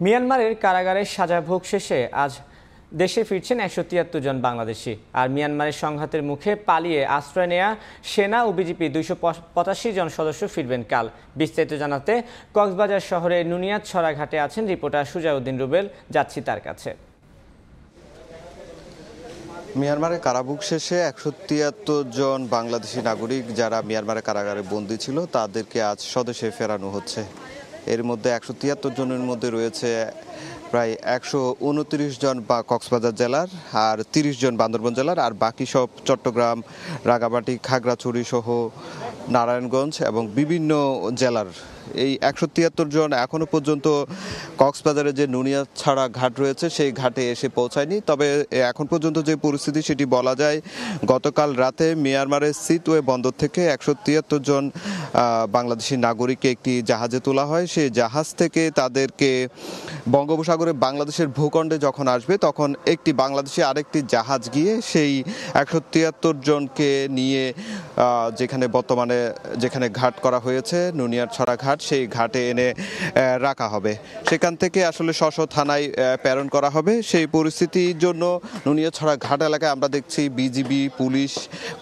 মিয়ানমারের কারাগারে সাজা ভোগ শেষে আজ দেশে ফিরছেন ১৭৩ জন বাংলাদেশি। আর মিয়ানমারের সংঘাতের মুখে পালিয়ে আশ্রয় নেয়া সেনা ও বিজিপি ২৮৫ জন সদস্য ফিরবেন কাল। বিস্তারিত জানাতে কক্সবাজার শহরের নুনিয়াতছড়া ঘাটে আছেন রিপোর্টার সুজাউদ্দিন রুবেল। যাচ্ছি তার কাছে। মিয়ানমারের কারাভোগ শেষে ১৭৩ জন বাংলাদেশি নাগরিক যারা মিয়ানমারের কারাগারে বন্দী ছিল তাদেরকে আজ স্বদেশে ফেরানো হচ্ছে। এর মধ্যে ১৭৩ জনের মধ্যে রয়েছে প্রায় ১২৯ জন বা কক্সবাজার জেলার, আর ৩০ জন বান্দরবান জেলার, আর বাকি সব চট্টগ্রাম, রাঙামাটি, খাগড়াছড়ি সহ নারায়ণগঞ্জ এবং বিভিন্ন জেলার। এই ১৭৩ জন এখনো পর্যন্ত কক্সবাজারে যে নুনিয়াতছড়া ঘাট রয়েছে সেই ঘাটে এসে পৌঁছায়নি। তবে এখন পর্যন্ত যে পরিস্থিতি সেটি বলা যায়, গতকাল রাতে মিয়ানমারের সিটওয়ে বন্দর থেকে ১৭৩ জন বাংলাদেশি নাগরিককে একটি জাহাজে তোলা হয়। সেই জাহাজ থেকে তাদেরকে বঙ্গোপসাগরে বাংলাদেশের ভূখণ্ডে যখন আসবে তখন একটি বাংলাদেশি আরেকটি জাহাজ গিয়ে সেই ১৭৩ জনকে নিয়ে যেখানে বর্তমানে যেখানে ঘাট করা হয়েছে নুনিয়াতছড়া ঘাট, সেই ঘাটে এনে রাখা হবে। সেখান থেকে আসলে স্ব থানায় প্রেরণ করা হবে। সেই পরিস্থিতির জন্য নুনিয়াতছড়া ঘাট এলাকায় আমরা দেখছি বিজিবি, পুলিশ,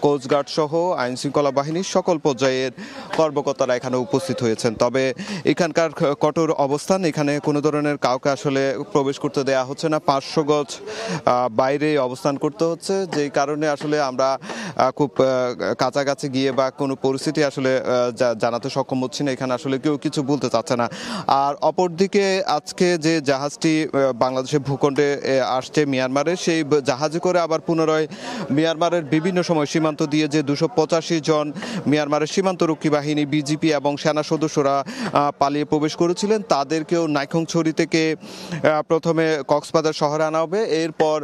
কোস্টগার্ড সহ আইন শৃঙ্খলা বাহিনীর সকল পর্যায়ের কর্মকর্তারা এখানে উপস্থিত হয়েছেন। তবে এখানকার কঠোর অবস্থান, এখানে কোনো ধরনের কাউকে আসলে প্রবেশ করতে দেওয়া হচ্ছে না। ৫০০ গজ বাইরে অবস্থান করতে হচ্ছে, যেই কারণে আসলে আমরা খুব কাছাকাছি গিয়ে বা কোনো পরিস্থিতি আসলে জানাতে সক্ষম হচ্ছি না। এখানে আসলে কেউ কিছু বলতে চাচ্ছে না। আর অপরদিকে আজকে যে জাহাজটি বাংলাদেশের ভূখণ্ডে আসছে মিয়ানমারের, সেই জাহাজে করে আবার পুনরায় মিয়ানমারের বিভিন্ন সময় সীমান্ত দিয়ে যে ২৮৫ জন মিয়ানমারের সীমান্তরক্ষী বাহিনী, বিজিপি এবং সেনা সদস্যরা পালিয়ে প্রবেশ করেছিলেন তাদেরকেও নাইক্ষ্যংছড়ি থেকে প্রথমে কক্সবাজার শহরে আনা হবে। এরপর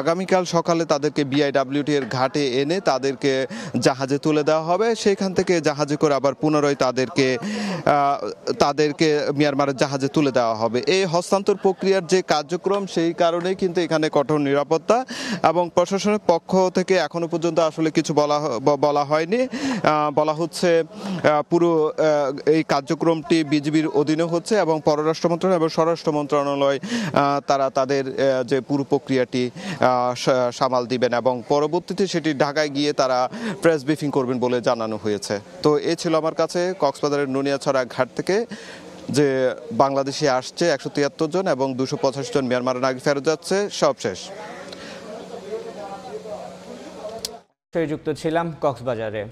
আগামীকাল সকালে তাদেরকে বিআইডব্লিউটি এর ঘাটে এনে তাদেরকে জাহাজে তুলে দেওয়া হবে। সেখান থেকে জাহাজে করে আবার পুনরায় তাদেরকে মিয়ানমারের জাহাজে তুলে দেওয়া হবে। এই হস্তান্তর প্রক্রিয়ার যে কার্যক্রম, সেই কারণে কিন্তু এখানে কঠোর নিরাপত্তা এবং প্রশাসনের পক্ষ থেকে এখনো পর্যন্ত আসলে কিছু বলা হয়নি। বলা হচ্ছে পুরো এই কার্যক্রমটি বিজিবির অধীনে হচ্ছে এবং পররাষ্ট্র মন্ত্রণালয় এবং স্বরাষ্ট্র মন্ত্রণালয় তারা তাদের যে পুরো প্রক্রিয়াটি সামাল দিবেন এবং পরবর্তীতে সেটি ঢাকায় গিয়ে তারা প্রেস ব্রিফিং করবেন বলে জানানো হয়েছে। তো এ ছিল আমার কাছে কক্সবাজারের নুনিয়াতছড়া ঘাট থেকে যে বাংলাদেশি আসছে ১৭৩ জন এবং ২৮৫ জন মিয়ানমারের নাগরিক ফেরত যাচ্ছে। সব শেষ। যুক্ত ছিলাম কক্সবাজারে।